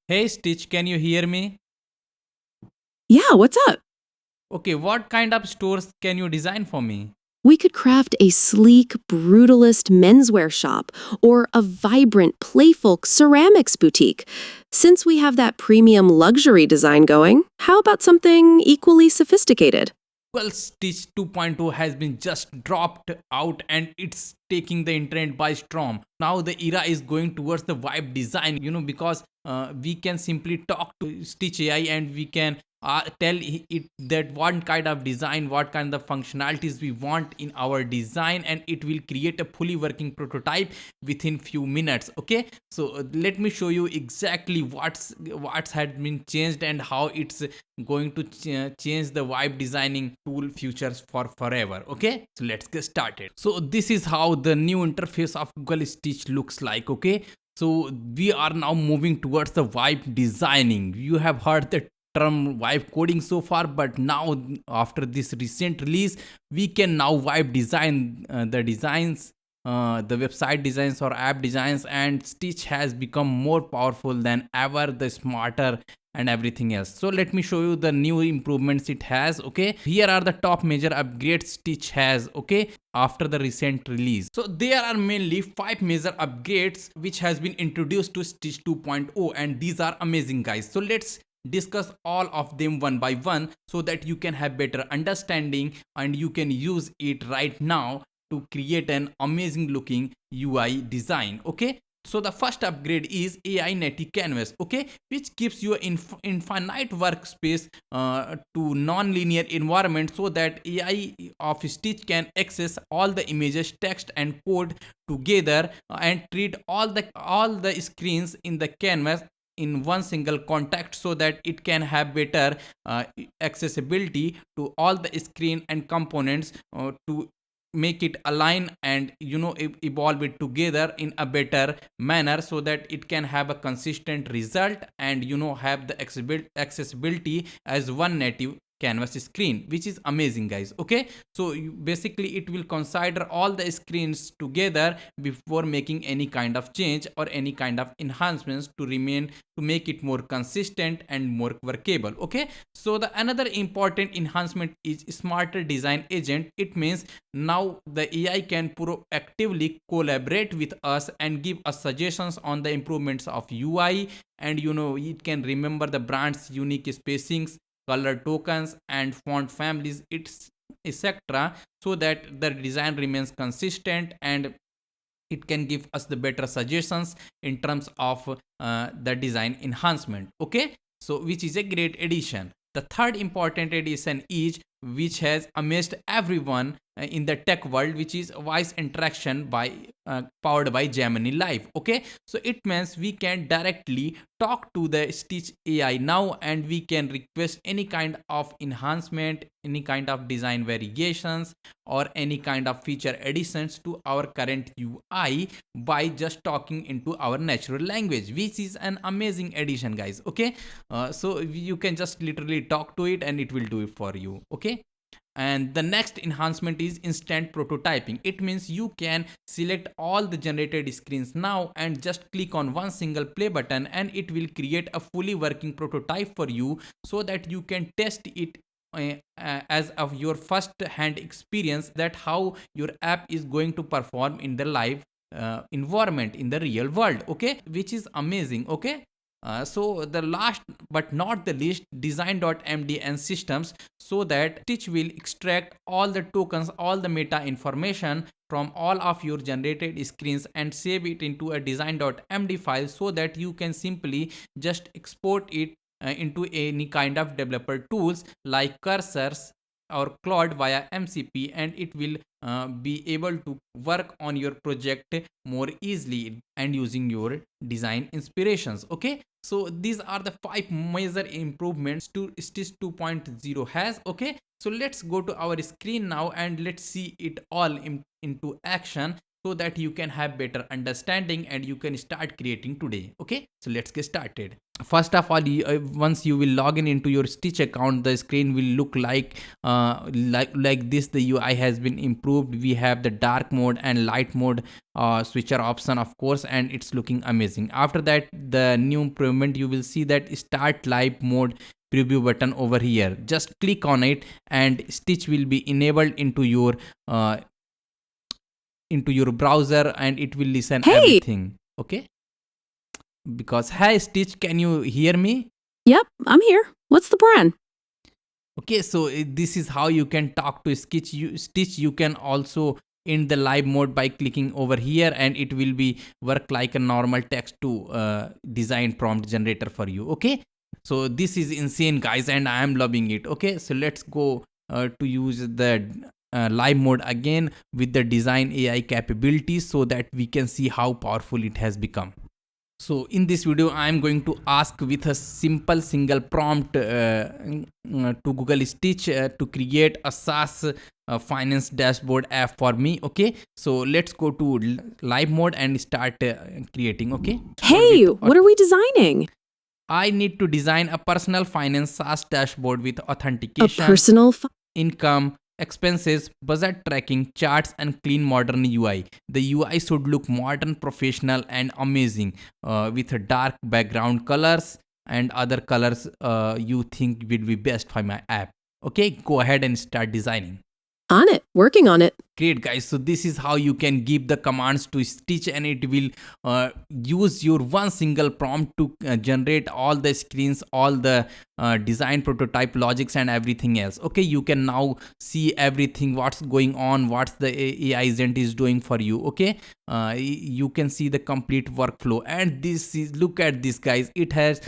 Hey Stitch, can you hear me? Yeah, what's up? Okay, what kind of stores can you design for me? We could craft a sleek, brutalist menswear shop or a vibrant, playful ceramics boutique. Since we have that premium luxury design going, how about something equally sophisticated? Well, Stitch 2.0 has been just dropped out and it's taking the internet by storm. Now the era is going towards the vibe design, because we can simply talk to Stitch AI and we can tell it that what kind of design, what kind of functionalities we want in our design, and it will create a fully working prototype within few minutes. Okay, so let me show you exactly what's had been changed and how it's going to change the vibe designing tool features for forever. Okay, so let's get started. So this is how the new interface of Google Stitch looks like. Okay, so we are now moving towards the vibe designing. You have heard the term vibe coding so far, but now after this recent release we can now vibe design the designs, the website designs or app designs, and Stitch has become more powerful than ever, the smarter and everything else. So let me show you the new improvements it has. Okay, here are the top major upgrades Stitch has, okay, after the recent release. So there are mainly 5 major upgrades which has been introduced to Stitch 2.0, and these are amazing, guys. So let's discuss all of them one by one so that you can have better understanding and you can use it right now to create an amazing looking UI design. Okay, so the first upgrade is AI native canvas, okay, which gives you infinite workspace to non-linear environment so that AI of Stitch can access all the images, text and code together and treat all the screens in the canvas in one single contact so that it can have better accessibility to all the screen and components to make it align and evolve it together in a better manner so that it can have a consistent result and have the accessibility as one native canvas screen, which is amazing, guys. Okay, so basically it will consider all the screens together before making any kind of change or any kind of enhancements to make it more consistent and more workable. Okay, so the another important enhancement is smarter design agent. It means now the AI can proactively collaborate with us and give us suggestions on the improvements of UI, and it can remember the brand's unique spacings, color tokens and font families, it's etc, so that the design remains consistent and it can give us the better suggestions in terms of the design enhancement. Okay, so which is a great addition. The third important addition is which has amazed everyone in the tech world, which is voice interaction by powered by Gemini Live. Okay, so it means we can directly talk to the Stitch AI now and we can request any kind of enhancement, any kind of design variations or any kind of feature additions to our current UI by just talking into our natural language, which is an amazing addition, guys. Okay, so you can just literally talk to it and it will do it for you. Okay, and the next enhancement is instant prototyping. It means you can select all the generated screens now and just click on one single play button and it will create a fully working prototype for you so that you can test it as of your first hand experience that how your app is going to perform in the live environment in the real world. Okay, which is amazing. Okay, so the last but not the least, DESIGN.md and systems, so that Stitch will extract all the tokens, all the meta information from all of your generated screens and save it into a DESIGN.md file so that you can simply just export it into any kind of developer tools like cursors or Claude via MCP, and it will be able to work on your project more easily and using your design inspirations. Okay, so these are the 5 major improvements to Stitch 2.0 has. Okay, so let's go to our screen now and let's see it all into action. so that you can have better understanding and you can start creating today. Okay, so let's get started. First of all, once you will log in into your Stitch account, the screen will look like this. The UI has been improved. We have the dark mode and light mode switcher option, of course, and it's looking amazing. After that, the new improvement, you will see that start live mode preview button over here. Just click on it and Stitch will be enabled uh, into your browser, and it will listen Hey! everything. Okay, because hi Stitch, can you hear me? Yep, I'm here. What's the plan? Okay, so this is how you can talk to Stitch. You can also in the live mode by clicking over here, and it will be work like a normal text to design prompt generator for you. Okay, so this is insane, guys, and I am loving it. Okay, so let's go to use the live mode again with the design AI capabilities so that we can see how powerful it has become. So in this video, I am going to ask with a simple single prompt to Google Stitch to create a SaaS finance dashboard app for me. Okay, so let's go to live mode and start creating. Okay, Hey, what are we designing? I need to design a personal finance SaaS dashboard with A authentication, personal income, expenses, budget tracking, charts, and clean modern UI. The UI should look modern, professional, and amazing with a dark background colors and other colors you think will be best for my app. Okay, go ahead and start designing. On it, working on it. Great, guys, so this is how you can give the commands to Stitch, and it will use your one single prompt to generate all the screens, all the design prototype logics and everything else. Okay, you can now see everything, what's going on, what's the AI agent is doing for you. Okay, you can see the complete workflow, and this is, look at this, guys, it has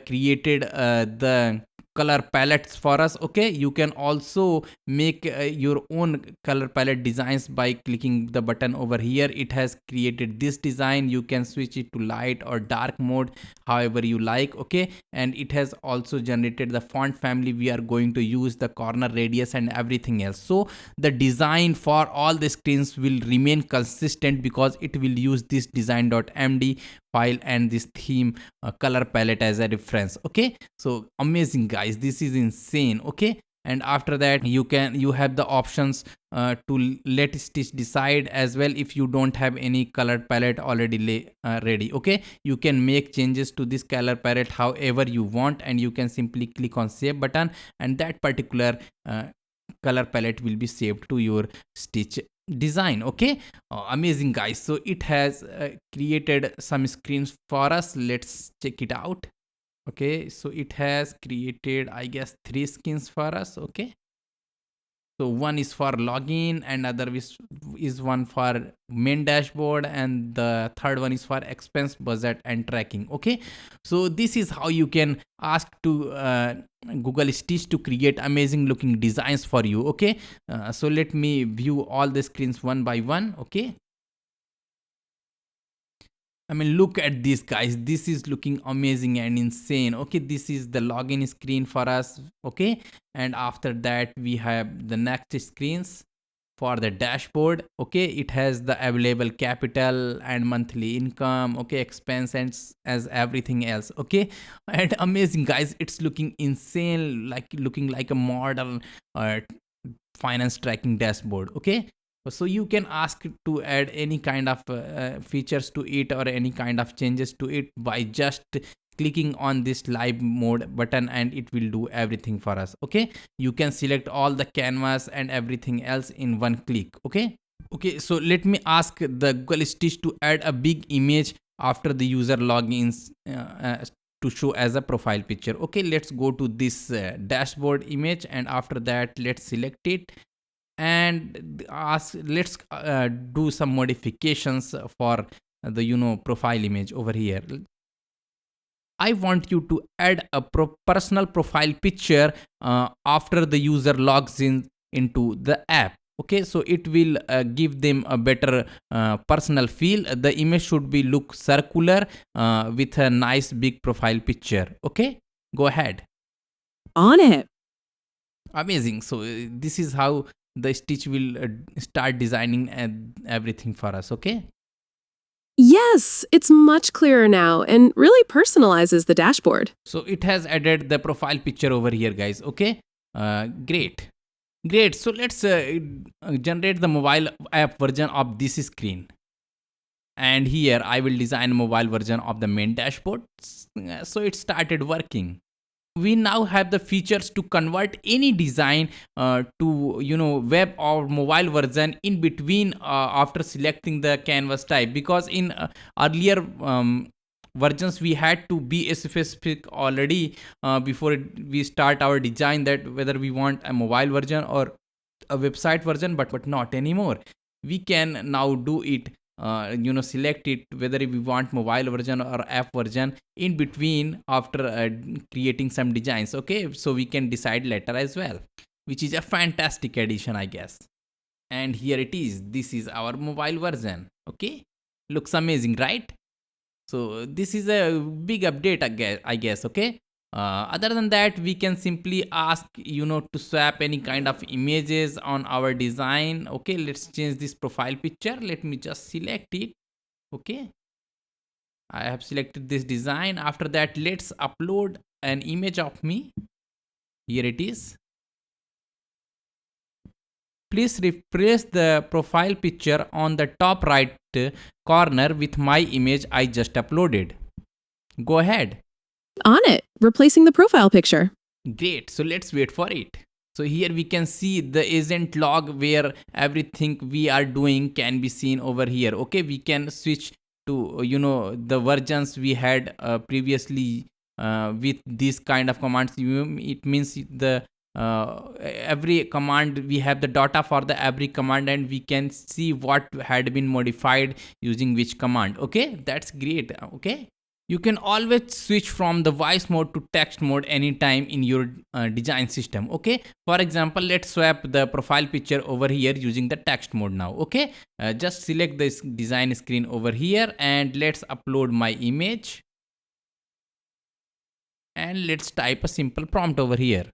created the color palettes for us. Okay, you can also make your own color palette designs by clicking the button over here. It has created this design. You can switch it to light or dark mode, however you like. Okay, and it has also generated the font family we are going to use, the corner radius and everything else. So the design for all the screens will remain consistent because it will use this design.md file and this theme color palette as a reference. Okay, so amazing, guys, this is insane. Okay, and after that you have the options to let Stitch decide as well. If you don't have any color palette already ready, okay, you can make changes to this color palette however you want, and you can simply click on save button, and that particular color palette will be saved to your Stitch design. Okay, amazing, guys, so it has created some screens for us. Let's check it out. Okay, so it has created, I guess, 3 skins for us. Okay, so one is for login, and other is one for main dashboard, and the third one is for expense, budget, and tracking. Okay, so this is how you can ask to Google Stitch to create amazing looking designs for you. Okay, so let me view all the screens one by one. Okay, I mean, look at this, guys. This is looking amazing and insane. Okay, this is the login screen for us. Okay, and after that, we have the next screens for the dashboard. Okay, it has the available capital and monthly income. Okay, expense and as everything else. Okay, and amazing, guys. It's looking insane, like looking like a modern uh, finance tracking dashboard. Okay, so you can ask to add any kind of features to it or any kind of changes to it by just clicking on this live mode button, and it will do everything for us. Okay, you can select all the canvas and everything else in one click. Okay, okay, so let me ask the Google Stitch to add a big image after the user logins to show as a profile picture. Okay, let's go to this dashboard image, and after that let's select it and ask, let's do some modifications for the profile image over here. I want you to add a personal profile picture after the user logs in into the app. Okay, so it will give them a better personal feel. The image should be look circular with a nice big profile picture. Okay, go ahead. On it. Amazing. So this is how the Stitch will start designing everything for us. Okay. Yes, it's much clearer now and really personalizes the dashboard. So it has added the profile picture over here, guys. Okay. Great. Great. So let's generate the mobile app version of this screen. And here I will design a mobile version of the main dashboard. So it started working. We now have the features to convert any design to web or mobile version in between after selecting the canvas type, because in earlier versions we had to be specific already before we start our design, that whether we want a mobile version or a website version, but not anymore. We can now do it, select it whether we want mobile version or app version in between after creating some designs. Okay, so we can decide later as well, which is a fantastic addition, I guess. And here it is, this is our mobile version. Okay, looks amazing, right? So this is a big update, I guess. Okay. Other than that, we can simply ask to swap any kind of images on our design. Okay, let's change this profile picture. Let me just select it. Okay, I have selected this design. After that, let's upload an image of me. Here it is. Please replace the profile picture on the top right corner with my image I just uploaded. Go ahead. On it, replacing the profile picture. Great. So let's wait for it. So here we can see the agent log where everything we are doing can be seen over here. Okay, we can switch to the versions we had previously with this kind of commands. It means the every command, we have the data for the every command, and we can see what had been modified using which command. Okay, that's great. Okay, you can always switch from the voice mode to text mode anytime in your design system. Okay, for example, let's swap the profile picture over here using the text mode now. Okay, just select this design screen over here and let's upload my image, and let's type a simple prompt over here.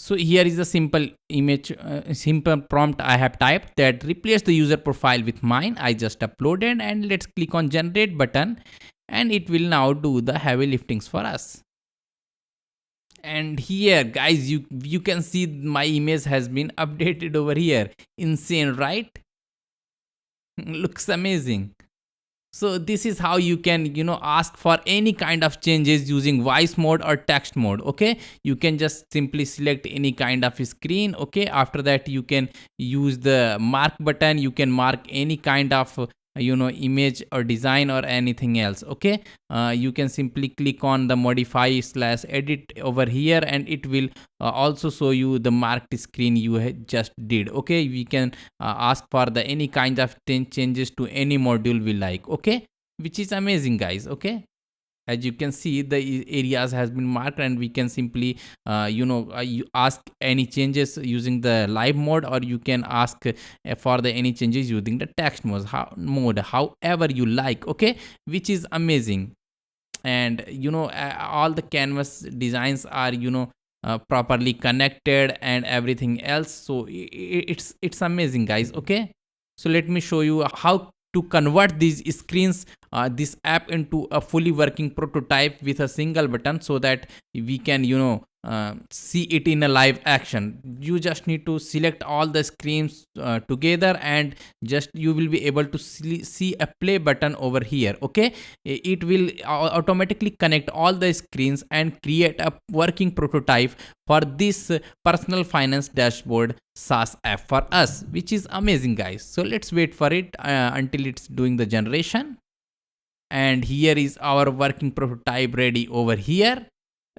So here is a simple image, simple prompt I have typed, that replace the user profile with mine I just uploaded, and let's click on generate button, and it will now do the heavy liftings for us. And here, guys, you can see my image has been updated over here. Insane, right? Looks amazing. So this is how you can ask for any kind of changes using voice mode or text mode. Okay, you can just simply select any kind of screen. Okay, after that you can use the mark button. You can mark any kind of image or design or anything else. Okay, you can simply click on the modify/edit over here, and it will also show you the marked screen you just did. Okay, we can ask for the any kind of changes to any module we like. Okay, which is amazing, guys. Okay, as you can see, the areas has been marked, and we can simply you ask any changes using the live mode, or you can ask for the any changes using the text mode, however you like. Okay, which is amazing. And all the canvas designs are properly connected and everything else. So it's amazing, guys. Okay, so let me show you how to convert these screens, this app, into a fully working prototype with a single button, so that we can see it in a live action. You just need to select all the screens together, and just you will be able to see a play button over here. Okay, it will automatically connect all the screens and create a working prototype for this personal finance dashboard SaaS app for us, which is amazing, guys. So let's wait for it until it's doing the generation. And here is our working prototype ready over here.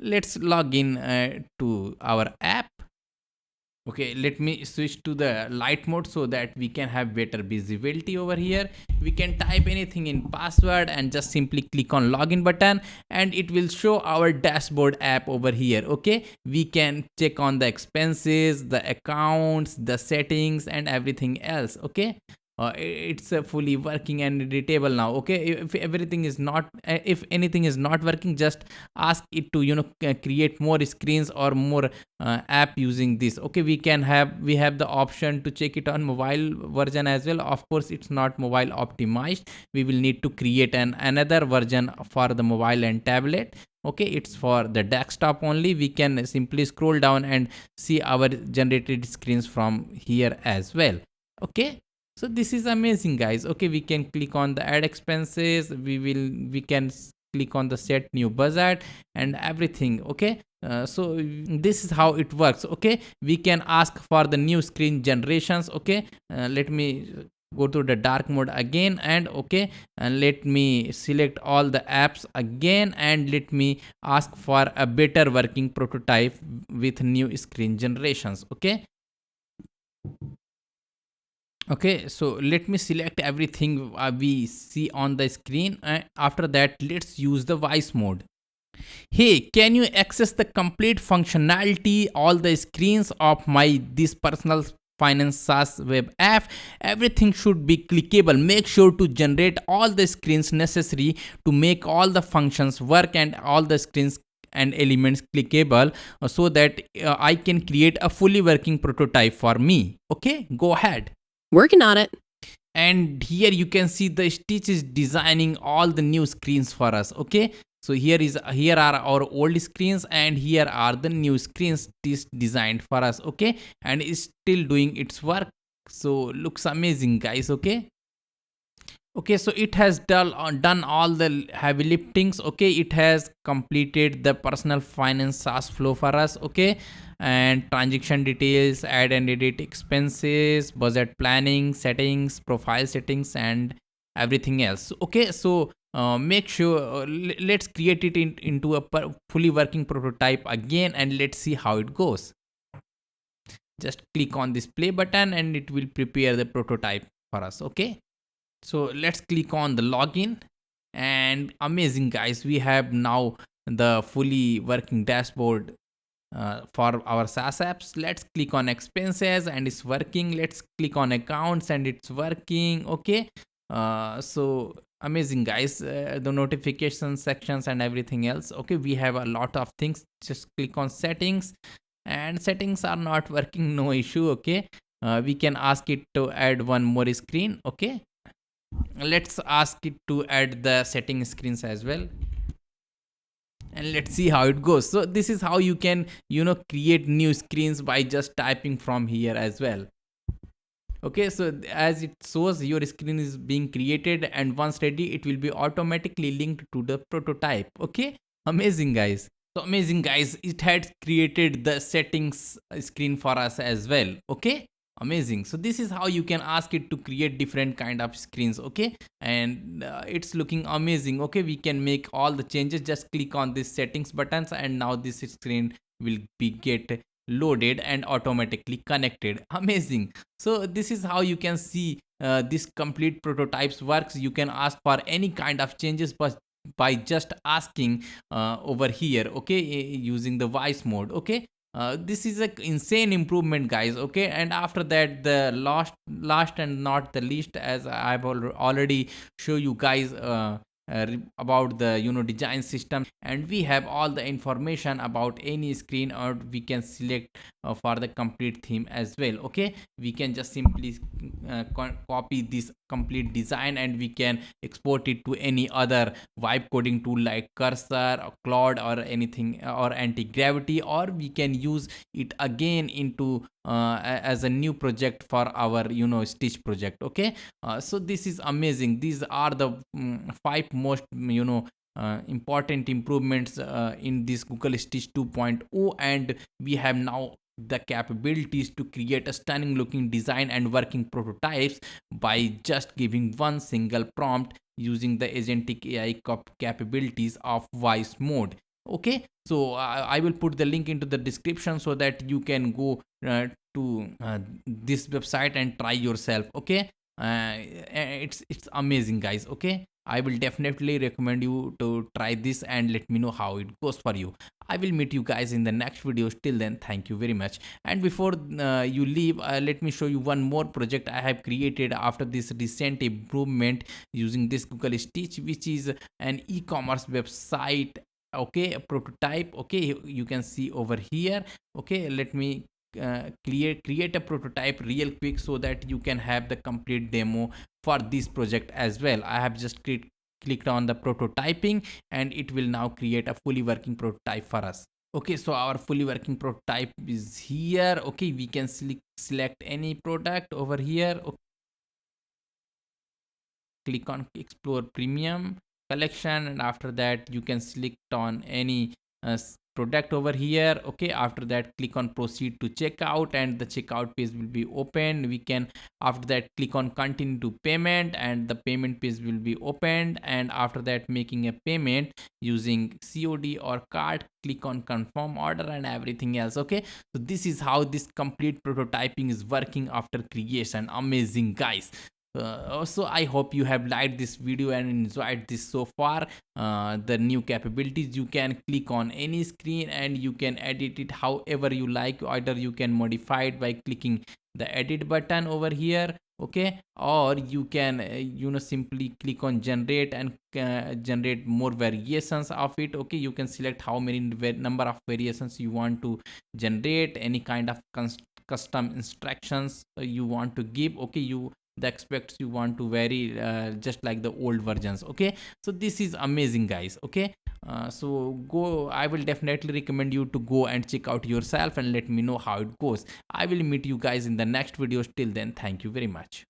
Let's log in to our app. Okay, let me switch to the light mode so that we can have better visibility over here. We can type anything in password and just simply click on login button, and it will show our dashboard app over here. Okay, we can check on the expenses, the accounts, the settings, and everything else. Okay, it's fully working and editable now. Okay, if everything is not if anything is not working, just ask it to create more screens or more app using this. Okay, we have the option to check it on mobile version as well. Of course, it's not mobile optimized. We will need to create another version for the mobile and tablet. Okay, it's for the desktop only. We can simply scroll down and see our generated screens from here as well. Okay, so this is amazing, guys. Okay, we can click on the add expenses. We can click on the set new budget and everything. Okay, so this is how it works. Okay, we can ask for the new screen generations. Okay, let me go to the dark mode again, and okay, and let me select all the apps again, and let me ask for a better working prototype with new screen generations. Okay, okay, so let me select everything we see on the screen, and after that let's use the voice mode. Hey, can you access the complete functionality, all the screens of my this personal finance SaaS web app? Everything should be clickable. Make sure to generate all the screens necessary to make all the functions work, and all the screens and elements clickable, so that I can create a fully working prototype for me. Okay, go ahead. Working on it. And here you can see the Stitch is designing all the new screens for us. Okay, so here are our old screens, and here are the new screens Stitch designed for us. Okay, and it's still doing its work, so looks amazing, guys. Okay, okay, so it has done all the heavy liftings. Okay, it has completed the personal finance SaaS flow for us. Okay, and transaction details, add and edit expenses, budget planning, settings, profile settings, and everything else. Okay, so make sure let's create it into a fully working prototype again, and let's see how it goes. Just click on this play button and it will prepare the prototype for us. Okay, so let's click on the login, and amazing, guys, we have now the fully working dashboard for our SaaS apps. Let's click on expenses and it's working. Let's click on accounts and it's working. Okay, so amazing, guys. The notification sections and everything else. Okay, we have a lot of things. Just click on settings, and settings are not working. No issue. Okay, we can ask it to add one more screen. Okay, let's ask it to add the setting screens as well, and let's see how it goes. So this is how you can create new screens by just typing from here as well. Okay, so as it shows, your screen is being created, and once ready it will be automatically linked to the prototype. Okay, amazing, guys. So amazing, guys, it had created the settings screen for us as well. Okay, amazing. So this is how you can ask it to create different kind of screens. Okay, and it's looking amazing. Okay, we can make all the changes. Just click on this settings buttons, and now this screen will be get loaded and automatically connected. Amazing. So this is how you can see this complete prototypes works. You can ask for any kind of changes, but by just asking over here. Okay, using the voice mode. Okay, this is a insane improvement, guys. Okay, and after that, the last and not the least, as I've already show you guys about the design system, and we have all the information about any screen, or we can select for the complete theme as well. Okay, we can just simply copy this complete design, and we can export it to any other vibe coding tool like Cursor or Claude or anything, or anti-gravity, or we can use it again into as a new project for our Stitch project. Okay, so this is amazing. These are the five most important improvements in this Google Stitch 2.0, and we have now the capabilities to create a stunning looking design and working prototypes by just giving one single prompt using the agentic AI capabilities of voice mode. Okay, so I will put the link into the description so that you can go to this website and try yourself. Okay, it's amazing, guys. Okay, I will definitely recommend you to try this and let me know how it goes for you. I will meet you guys in the next video. Till then, thank you very much. And before you leave, let me show you one more project I have created after this recent improvement using this Google Stitch, which is an e-commerce website. Okay, a prototype. Okay, you can see over here. Okay, let me create a prototype real quick so that you can have the complete demo for this project as well. I have just clicked on the prototyping, and it will now create a fully working prototype for us. Okay, so our fully working prototype is here. Okay, we can select any product over here. Okay, click on explore premium collection, and after that you can select on any product over here. Okay, after that click on proceed to checkout, and the checkout page will be opened. We can after that click on continue to payment, and the payment page will be opened. And after that, making a payment using COD or card, click on confirm order and everything else. Okay, so this is how this complete prototyping is working after creation. Amazing, guys. Also, I hope you have liked this video and enjoyed this so far. The new capabilities, you can click on any screen and you can edit it however you like. Either you can modify it by clicking the edit button over here. Okay, or you can simply click on generate and generate more variations of it. Okay, you can select how many number of variations you want to generate, any kind of custom instructions you want to give. Okay, you the aspects you want to vary, just like the old versions. Okay, so this is amazing, guys. Okay, so go, I will definitely recommend you to go and check out yourself and let me know how it goes. I will meet you guys in the next videos. Till then, thank you very much.